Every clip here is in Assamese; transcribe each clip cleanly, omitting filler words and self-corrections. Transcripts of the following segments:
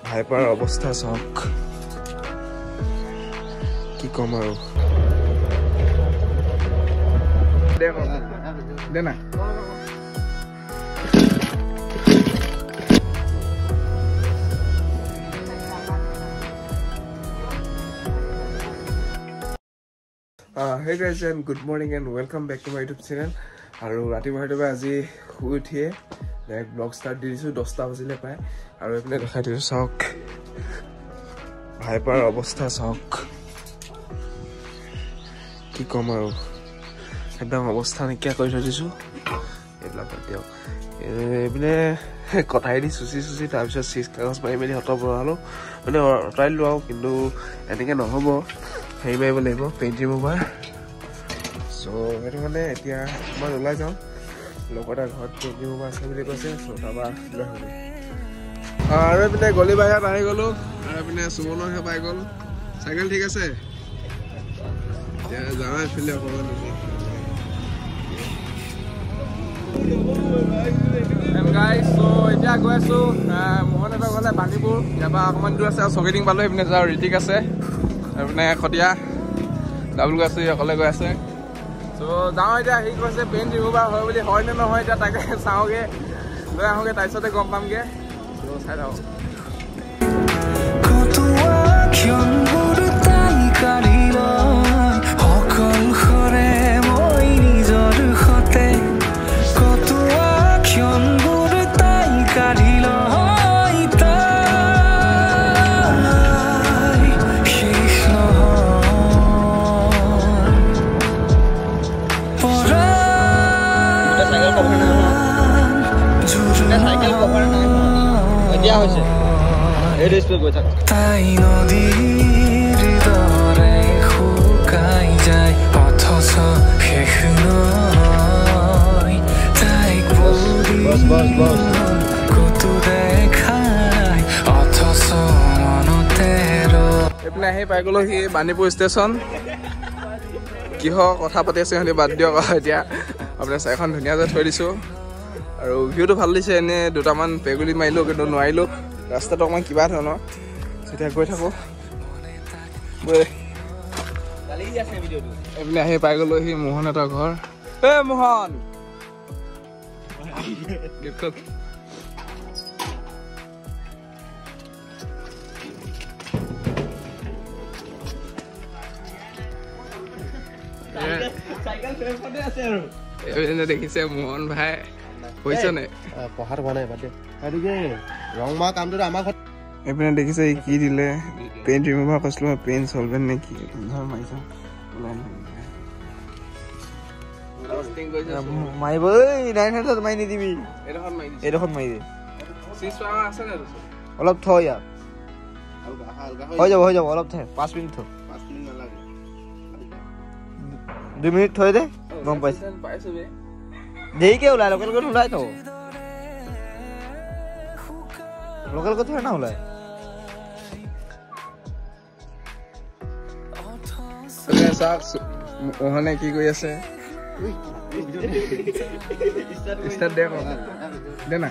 ভাইপাৰ অৱস্থা চাওক কি কম আৰু দে না hey guys and good morning and welcome back to my YouTube channel আৰু ৰাতিপুৱা আজি শুই উঠিয়ে ডাইৰেক্ট ব্লগ ষ্টাৰ্ট দি দিছোঁ 10টা বাজিলে পায় আৰু এইপিনে দেখাই দিছোঁ চাওক ভাইপাৰ অৱস্থা চাওক কি কম আৰু একদম অৱস্থা নাইকিয়া কৰি থৈ দিছোঁ এইবিলাক দিয়ক এইপিনে কটাই দি চুচি তাৰপিছত চিজ কাগজ মাৰি মেলি বঢ়ালোঁ মানে অঁতৰাই দিলোঁ আৰু কিন্তু এনেকৈ নহ'ব হেৰি মাৰিব লাগিব পেইণ্ট ৰিমুভাৰ চ' সেইটো মানে এতিয়া মই ওলাই যাওঁ লগৰ এটা ঘৰত পেইণ্ট ৰিমুভাৰ আছে বুলি কৈছে চ' তাৰপৰা লৈ হ'ব আৰু এইপিনে গলি বাহিৰত আহি গ'লোঁ আৰু এইপিনে সুমনৰহে পাই গ'ল চাইকেল ঠিক আছে এতিয়া যাওঁ এইফালে অকণমান গাইজ চ' এতিয়া গৈ আছোঁ মোহন এটা গ'লে বাণীপুৰ ইয়াৰ পৰা অকণমান দূৰ আছে আৰু চকেটিং পালোঁ এইপিনে যাওঁ ঋতিক আছে এইপিনে খটীয়া ডাবুল গৈ আছোঁ অকলে গৈ আছে চ' যাওঁ এতিয়া সি কৈছে পেইণ্ট ৰিমুভাৰ হয় বুলি হয় নে নহয় এতিয়া তাকে চাওঁগৈ লৈ আহোঁগৈ তাৰপিছতে গম পামগৈ চ' চাই থাকক তাই নদীৰ দৰে শুকাই যায় অথচ শেষ নহয় তাইক ক'তো দেখাই অথচ মনতে এইপিনে আহি পাই গ'লোঁ সি বাণীপুৰ ষ্টেচন কিহৰ কথা পাতি আছে সিহঁতি বাদ দিয়ক এতিয়া আপোনাৰ চাইখন ধুনীয়াকৈ থৈ দিছোঁ আৰু ভিউটো ভাল দিছে এনেই দুটামান পেগুলি মাৰিলোঁ কিন্তু নোৱাৰিলোঁ ৰাস্তাটো অকণমান কিবা ধৰণৰ এতিয়া গৈ থাকোঁ এইপিনে আহি পাই গ'লোঁ সি মোহনহঁতৰ ঘৰ মোহন দেখিছে মোহন ভাই কৈছে নে পঢ়াত হোৱা নাই বাদে ৰং মৰা কামটো আমাৰ ঘৰত এইপিনে দেখিছে কি দিলে পেইণ্ট ৰিমুভাৰ কৈছিলোঁ পেইণ্ট চলভেণ্ট নে কি মাৰিছা মাৰিব মাৰি নিদিবি এইডোখৰত মাৰি দে অলপ থ ইয়াত হৈ যাব অলপ থ 5 মিনিট থ 2 মিনিট থৈ দে গম পাইছে দেৰিকে ওলাই লোকেল ক'ত ওলাই থ লোকেল ক'ত থৈ না ওলাই মোহনে কি কৰি আছে দে না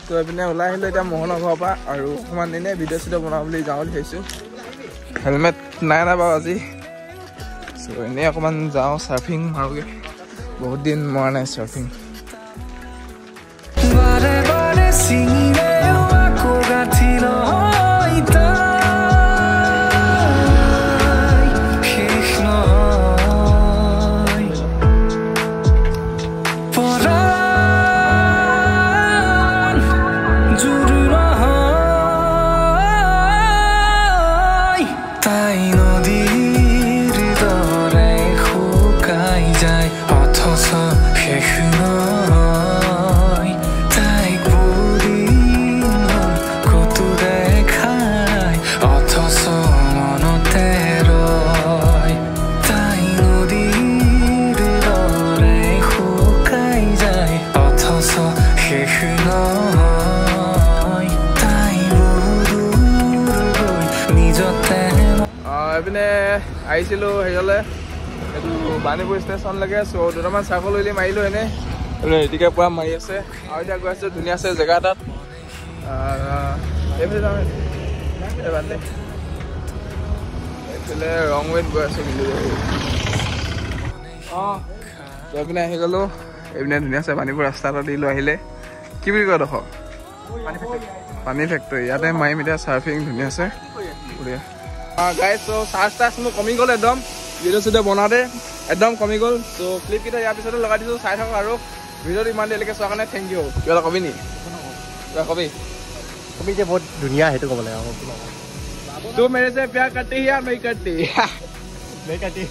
তো এইপিনে ওলাই আহিলোঁ এতিয়া মোহনৰ ঘৰৰ পৰা আৰু অকণমান এনেই ভিডিঅ' চিডিঅ' বনাওঁ বুলি যাওঁ বুলি ভাবিছোঁ হেলমেট নাই বাৰু আজি চ' এনেই অকণমান যাওঁ চাৰ্ফিং মাৰোগৈ বহুত দিন মৰা নাই চাৰ্ফিং তাই নদীৰ দৰে শুকাই যায় অথচ শেষ নহয় তাইক ক'তো দেখাই অথচ মনতে ৰয় তাই নদীৰ দৰে শুকাই যায় অথচ শেষ নহয় তাই নিজতে এইপিনে আহিছিলোঁ হেৰিয়লৈ এইটো বাণীপুৰ ষ্টেচনলৈকে চ' দুটামান চাৰ্কল উইলি মাৰিলোঁ এনেই এতিকে পুৰা মাৰি আছে আৰু এতিয়া গৈ আছে ধুনীয়া আছে জেগা এটাত এইফালে যাওঁ এইফালে ৰং ৱেত গৈ আছোঁ কিন্তু অঁ এইপিনে আহি গ'লোঁ এইপিনে ধুনীয়া আছে বাণীপুৰ ৰাস্তা এটা দি লৈ আহিলে কি বুলি কয় ডোখৰ পানী ফেক্টৰী ইয়াতে মাৰিম এতিয়া চাৰ্ফিং ধুনীয়া আছে গাইজ চ' চাৰ্জ মোৰ কমি গ'ল একদম ভিডিঅ' চিডিঅ' বনাওঁতে একদম কমি গ'ল চ' ক্লিপকেইটা ইয়াৰ পিছতে লগাই দিছোঁ চাই থাকক আৰু ভিডিঅ'টো ইমান দেৰিলৈকে চোৱাৰ কাৰণে থেংক ইউ কিবা এটা কবি নি কিবা কবি তুমি যে বহুত ধুনীয়া সেইটো ক'ব লাগে তু মেৰে से प्यार करती है या नहीं करती नहीं करती